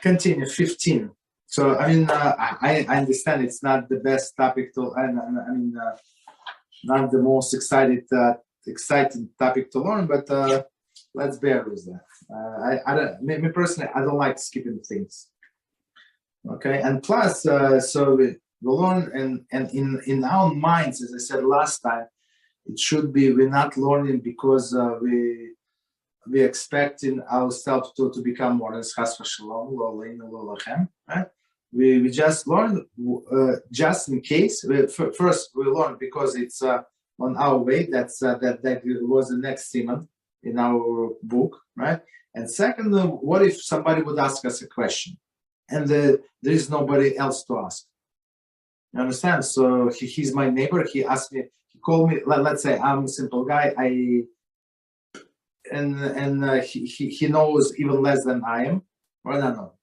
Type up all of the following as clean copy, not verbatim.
Continue, 15. So, I mean, I understand it's not the best topic to, not the most exciting topic to learn, but let's bear with that. Me personally, I don't like skipping things. Okay, and plus, so we learn, and in our minds, as I said last time, it should be we're not learning because we're expecting ourselves to become Mourners, Chas v'Shalom, lo aleinu, lo lachem, right? We just learn just in case. First, we learn because it's on our way. That was the next Siman in our book, right? And second, what if somebody would ask us a question, and there is nobody else to ask? You understand? So he's my neighbor. He asked me. He called me. Let's say I'm a simple guy. He knows even less than I am. Or no.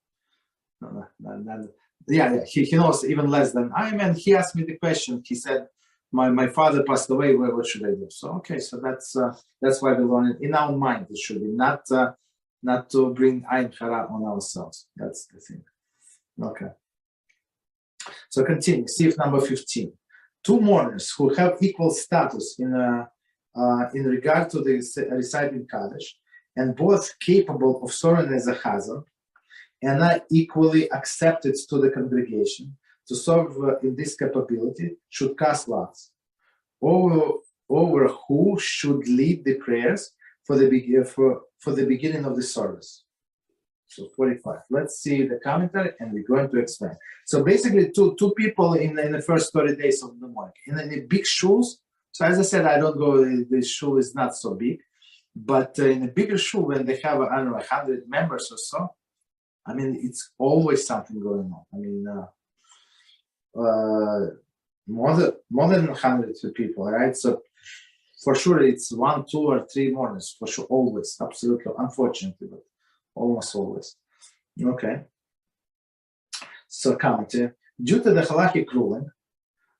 Yeah. He knows even less than I am, and he asked me the question. He said, "My father passed away. What should I do?" So okay, so that's why we learn it in our mind. It should be not to bring ayin hara on ourselves. That's the thing. Okay. So continue. Sif number 15. Two mourners who have equal status in regard to the reciting Kaddish, and both capable of serving as a Chazan, and are equally accepted to the congregation to serve in this capability, should cast lots over who should lead the prayers for the beginning of the service. So 45. Let's see the commentary, and we're going to explain. So basically, two people in the first 30 days of the morning. In the big shuls, so as I said, I don't go, the shul is not so big, but in a bigger shul, when they have, 100 members or so, I mean, it's always something going on. I mean, more than 100 people, right? So for sure, it's 1, 2, or 3 mourners, for sure, always, absolutely, unfortunately, but almost always. Okay. So commentary. Due to the halachic ruling,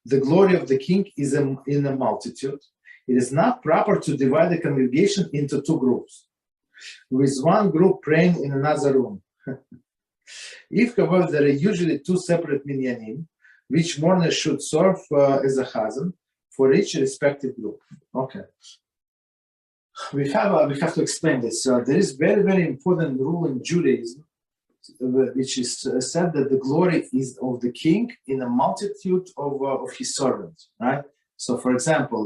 the glory of the king is in a multitude. It is not proper to divide the congregation into 2 groups, with one group praying in another room. If, however, there are usually 2 separate minyanim, which mourner should serve as a chazan for each respective group. Okay. We have to explain this. There is very, very important rule in Judaism, which is said that the glory is of the king in a multitude of his servants, right? So, for example,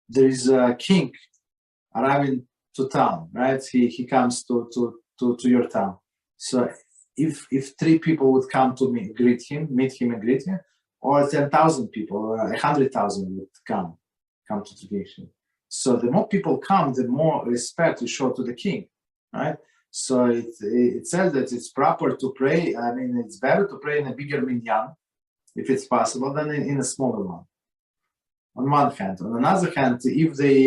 there is a king arriving to town, right? He comes to your town. So, if 3 people would come to meet him and greet him, or 10,000 people or 100,000 would come to greet him. So the more people come, the more respect you show to the king, right? So it says that it's proper to pray. I mean, it's better to pray in a bigger minyan, if it's possible, than in a smaller one. On one hand. On another hand, if they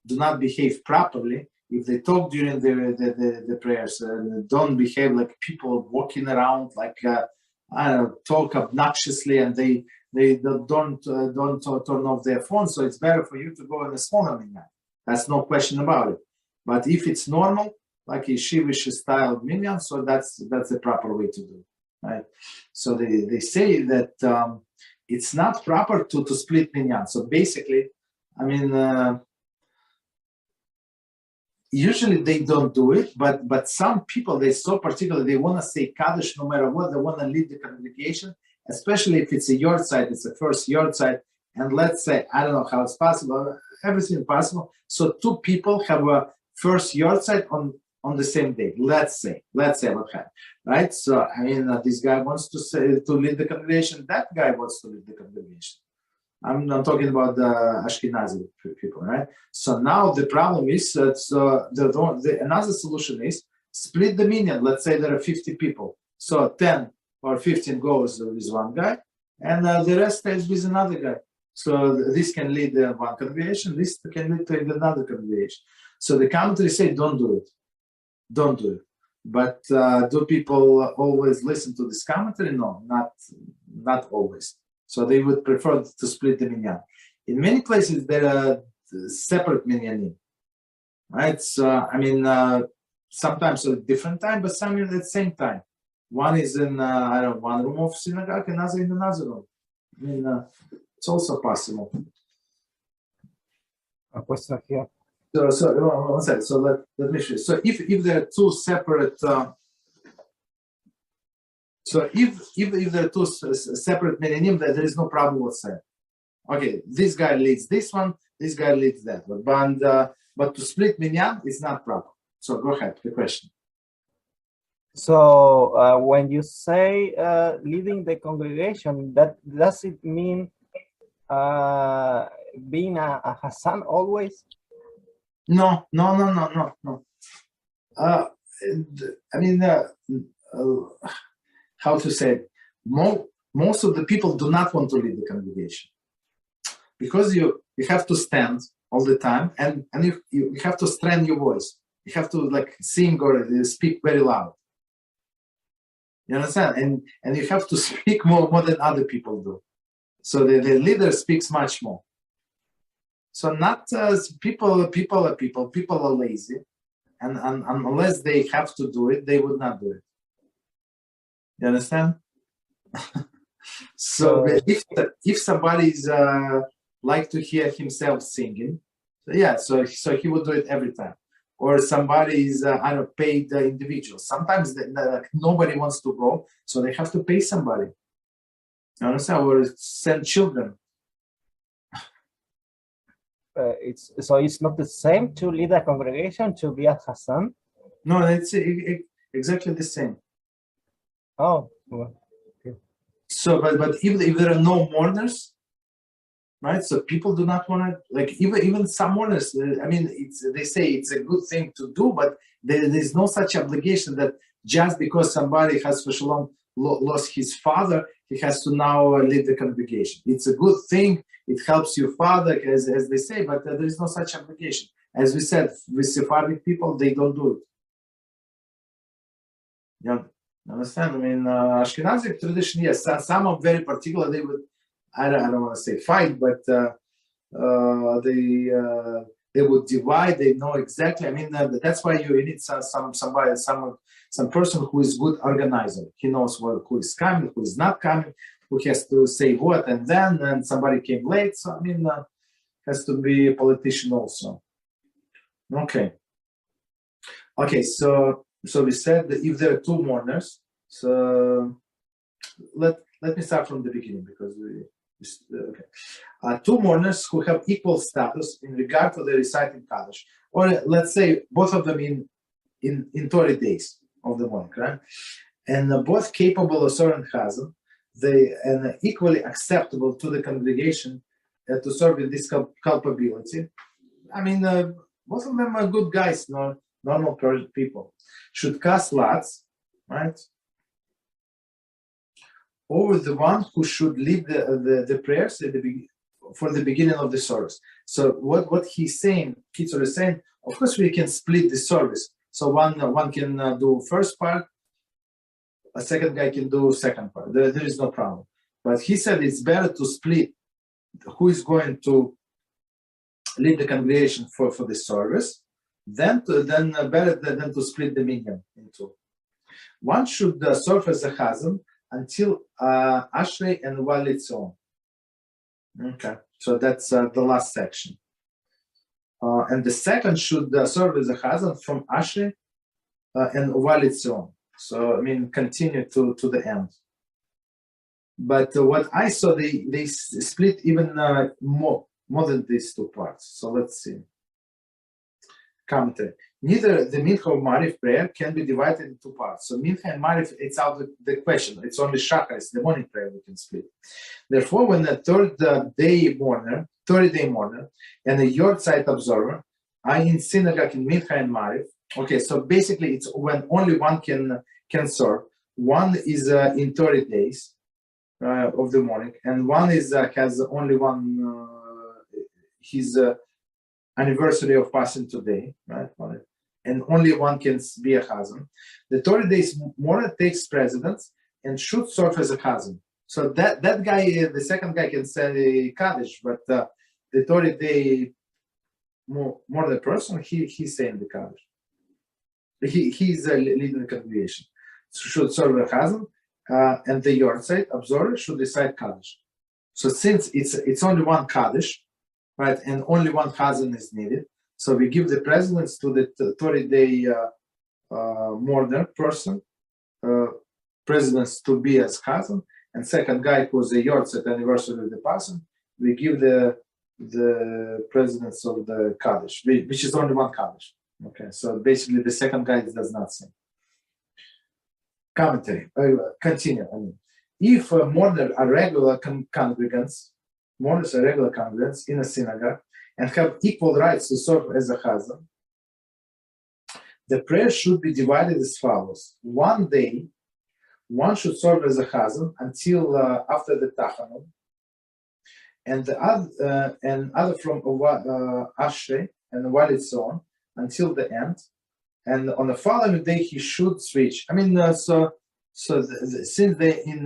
do not behave properly, if they talk during the prayers, don't behave like people walking around, like talk obnoxiously, and they don't turn off their phone. So it's better for you to go in a smaller minyan. That's no question about it. But if it's normal, like a yeshivish style minyan, so that's the proper way to do it, right? So they say that it's not proper to split minyan. So basically, I mean, usually they don't do it, but some people, they're so particular, they want to say Kaddish no matter what, they want to lead the congregation, especially if it's a yahrzeit, it's the first yahrzeit, and let's say, I don't know how it's possible, everything possible. So 2 people have a first yahrzeit on the same day, let's say what happened, right? So, I mean, this guy wants to lead the congregation, that guy wants to lead the congregation. I'm talking about the Ashkenazi people, right? So now the problem is that another solution is split the minyan. Let's say there are 50 people. So 10 or 15 goes with one guy, and the rest stays with another guy. So this can lead to one congregation, this can lead to another congregation. So the commentary say, don't do it. Don't do it. But do people always listen to this commentary? No, not always. So they would prefer to split the minyan. In many places, there are separate minyanim, right? So, I mean, sometimes at a different time, but some at the same time. One is in one room of synagogue, another in another room. I mean, it's also possible. A question here. So one second. So let me show you. So if there are two separate, so if there are two separate minyanim, there is no problem whatsoever. Okay, this guy leads this one, this guy leads that one, but to split minyan is not proper. So go ahead, the question. So when you say leading the congregation, does it mean being a Hassan always? No. I mean, how to say it? Most of the people do not want to lead the congregation because you have to stand all the time, and you have to strain your voice. You have to like sing or speak very loud. You understand? And you have to speak more than other people do. So the leader speaks much more. So not people are lazy, and unless they have to do it, they would not do it. You understand? So if somebody is like to hear himself singing, so he would do it every time. Or somebody is paid individual. Sometimes nobody wants to go, so they have to pay somebody. You understand? Or send children. It's not the same to lead a congregation to be a Hassan? No, it's exactly the same. Oh, well, okay. So, but if there are no mourners, right? So people do not want to, like, even some mourners. I mean, they say it's a good thing to do, but there's no such obligation that just because somebody has for shalom lost his father, he has to now lead the congregation. It's a good thing. It helps your father, as they say, but there is no such obligation. As we said, with Sephardic people, they don't do it. You understand? I mean, Ashkenazi tradition, yes, some are very particular. They would, I don't want to say fight, but they would divide. They know exactly. I mean, that's why you need some person who is good organizer. He knows who is coming, who is not coming, who has to say what, and somebody came late. So I mean, has to be a politician also. Okay. So we said that if there are two mourners, so let me start from the beginning because two mourners who have equal status in regard to the reciting Kaddish, or let's say both of them in 30 days of the month, right? And both capable of serving Chazan, and equally acceptable to the congregation to serve in this culpability. I mean, both of them are good guys, normal people. Should cast lots, right? Over the one who should lead the prayers for the beginning of the service. So what he's saying, Kitzur is saying, of course we can split the service. So one can do first part, a second guy can do second part. There is no problem. But he said it's better to split who is going to lead the congregation for the service, better than to split the minyan in two. One should serve as a chazan until Ashrei and Walitzion. Okay, so that's the last section. And the second should serve as a chazan from Ashrei and Walitzion. So I mean, continue to the end. But what I saw, they split even more than these two parts. So let's see. Commentary. Neither the Mincha or Marif prayer can be divided into two parts. So Mincha and Marif, it's out of the question. It's only Shachar, it's the morning prayer we can split. Therefore, when the 30-day mourner, and a Yortzeit observer are in synagogue in Mincha and Marif, okay, so basically it's when only one can serve. One is in 30 days of the morning, and one is has only one his anniversary of passing today, right? And only one can be a chazan. The 30 days mourner takes precedence and should serve as a chazan. So that guy, the second guy can say Kaddish, but the 30-day mourner person, he's saying the Kaddish. he's leading the congregation. So should serve a Chazan, and the Yortzeit observer should recite Kaddish. So since it's only one Kaddish, right, and only one Chazan is needed, so we give the precedence to the 30-day Mourner person, precedence to be as Chazan, and second guy who's the Yortzeit anniversary of the person, we give the precedence of the Kaddish, which is only one Kaddish. Okay, so basically the second guy does not sing. Commentary. Continue. If Mourner are regular congregants, Mourners are regular congregants in a synagogue and have equal rights to serve as a Chazan, the prayer should be divided as follows. One day, one should serve as a Chazan until after the Tachanun, and the other from Ashrei and while it's on until the end, and on the following day he should switch. I mean, since they in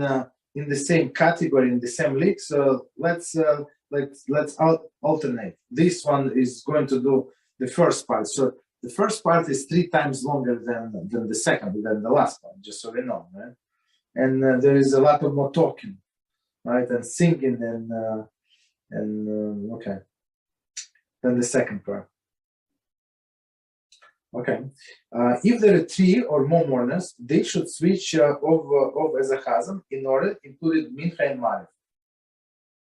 the same category, in the same league, so let's alternate. This one is going to do the first part. So the first part is 3 times longer than the second, than the last one, just so we know, right? And there is a lot of more talking, right, and singing and okay. Then the second part. Okay. If there are 3 or more mourners, they should switch over as a Chazan in order included Mincha and Marif.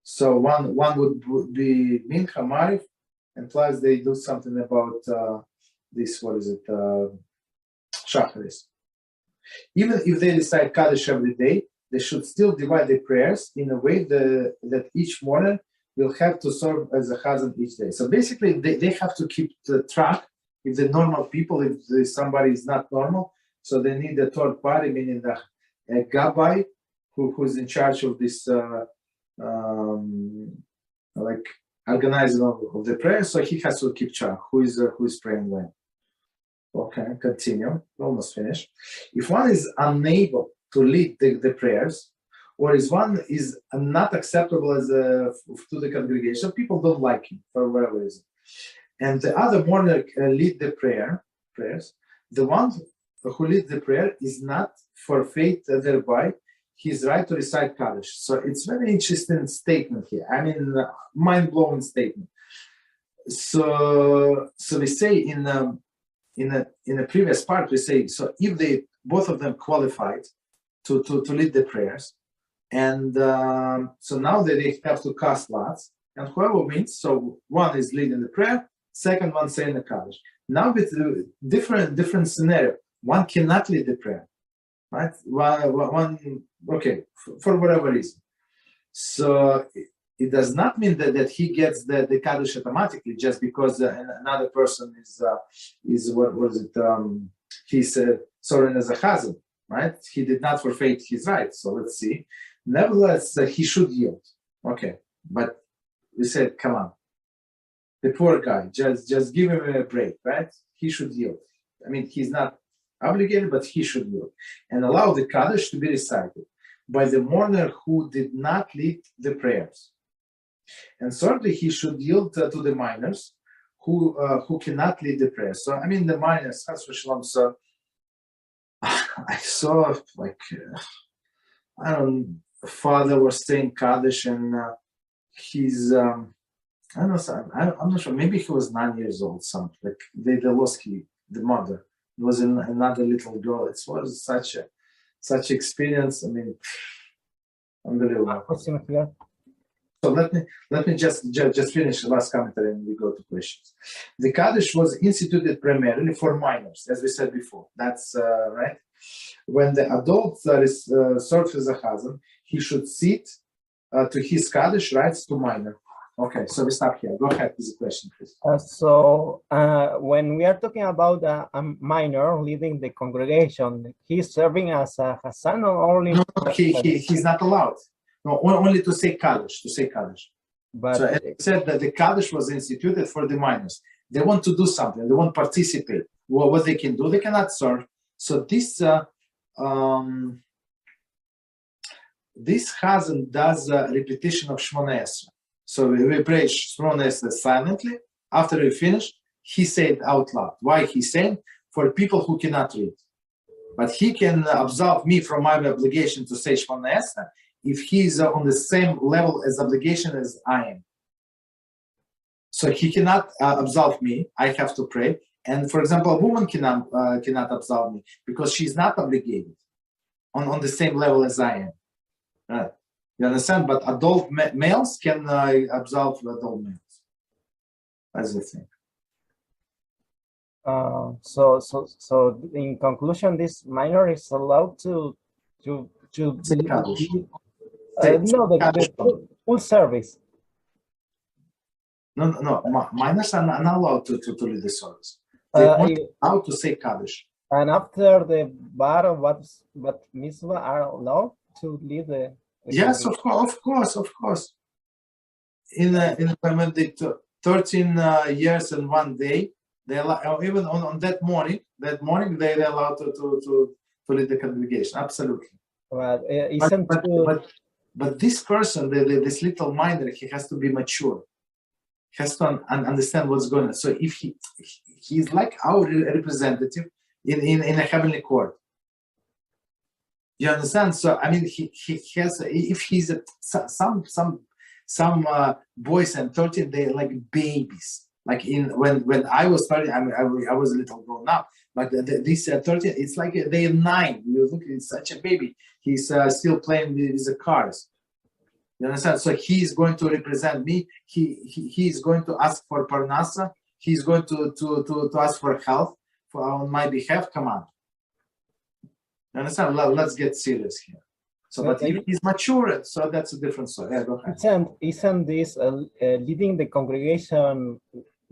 So one would be Mincha, Marif, and plus they do something about this, what is it, Shacharis. Even if they recite Kaddish every day, they should still divide their prayers in a way that each mourner will have to serve as a Chazan each day. So basically, they have to keep the track. If the normal people, if somebody is not normal, so they need a third party, meaning a Rabbi who's in charge of this, like organizing of the prayer. So he has to keep track who is praying when. Okay, continue. Almost finished. If one is unable to lead the prayers, or if one is not acceptable as to the congregation, people don't like him for whatever reason, and the other mourner lead the prayers, the one who leads the prayer is not forfeit thereby his right to recite Kaddish. So it's very interesting statement here. I mean, mind-blowing statement. So we say in the previous part, we say, so if they both of them qualified to lead the prayers, and so now they have to cast lots, and whoever wins, so one is leading the prayer, second one saying the Kaddish. Now with a different scenario, one cannot lead the prayer, right? One okay, for whatever reason. So it does not mean that he gets the Kaddish automatically just because another person is what was it? He's serving as a Chazan, right? He did not forfeit his rights. So let's see. Nevertheless, he should yield. Okay, but we said, come on, the poor guy, just give him a break, right? He should yield. I mean, he's not obligated, but he should yield and allow the Kaddish to be recited by the mourner who did not lead the prayers. And thirdly, he should yield to the minors who cannot lead the prayers. So I mean, the minors, so I saw like I don't. Father was saying Kaddish, and he's I don't know. I'm not sure. Maybe he was 9 years old. Something like they lost the mother. It was another little girl. It was such experience. I mean, unbelievable. So let me just finish the last commentary and we go to questions. The Kaddish was instituted primarily for minors, as we said before. That's right. When the adult serves as a Chazan, he should cede to his Kaddish rights to minor. Okay, so we stop here. Go ahead with the question, please. When we are talking about a minor leading the congregation, he's serving as a Chazan or only? No, he's not allowed. No, only to say Kaddish. But so as I said, that the Kaddish was instituted for the minors. They want to do something. They want to participate. Well, what they can do, they cannot serve. So this Chazan does a repetition of Shmona Esrei. So we pray Shmona Esrei silently. After we finish, he said out loud. Why he said? for people who cannot read. But he can absolve me from my obligation to say Shemona Esrei if he is on the same level as obligation as I am. So he cannot absolve me. I have to pray. And for example, a woman cannot absolve me because she's not obligated on the same level as I am. Right? You understand? But adult males can absolve adult males. That's the thing. So in conclusion, this minor is allowed to Say Kaddish. no, the full service. No. Minors are not allowed to lead the service. They're not allowed to say Kaddish. And after the bar, but mitzvah are allowed to lead the yes, of course. In when they 13 years and 1 day, they allow, even on that morning they're allowed to lead the congregation. Absolutely. But this person, this little minor, he has to be mature. He has to understand what's going on. So if he's like our representative in a heavenly court. You understand? So I mean, he has. If he's some boys and 13, they're like babies. Like when I was starting, I was a little grown up. But this 13, it's like they're 9. You look, it's such a baby. He's still playing with the cars. You understand? So he's going to represent me. He's going to ask for parnasa. He's going to ask for help on my behalf. Come on. You understand? Let's get serious here. So, but if he's mature, so that's a different story. Yeah, go ahead. Isn't this leading the congregation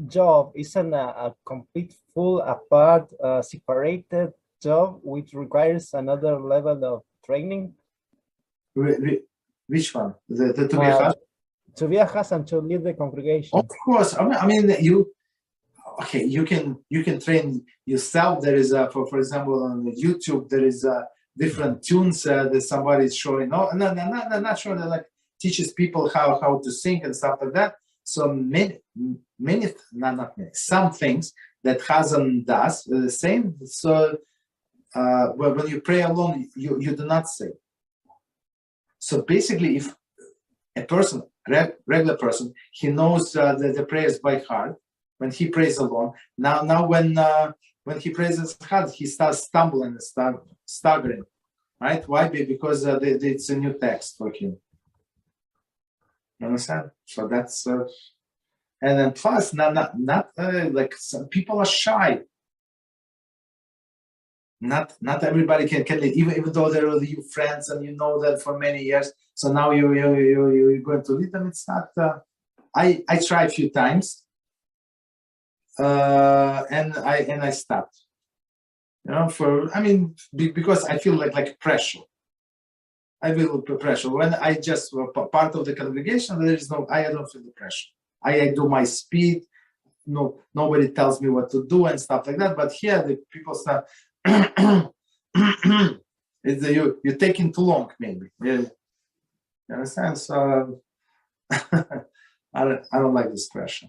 job? Isn't a complete, full, apart, separated job which requires another level of training? Which one? To be a chas? To be a chas and to lead the congregation. Of course. I mean, you can train yourself. There is for example on YouTube there is different tunes that somebody is showing. Not sure that like teaches people how to sing and stuff like that. So some things that Chazan does the same. So when you pray alone, you do not say. So basically, if a person, regular person, he knows the prayers by heart. When he prays alone, now when he prays his heart, he starts stumbling and staggering, right? Why? Because it's a new text for him. You understand? So that's and then plus not like some people are shy. Not everybody can even though they're your friends and you know them for many years. So now you're going to lead them. It's not. I tried a few times. And I stopped, because I feel like pressure. I feel pressure when I just were part of the congregation. There is I don't feel the pressure. I do my speed. No, nobody tells me what to do and stuff like that. But here the people start. You're taking too long, maybe. You understand? So I don't like this pressure.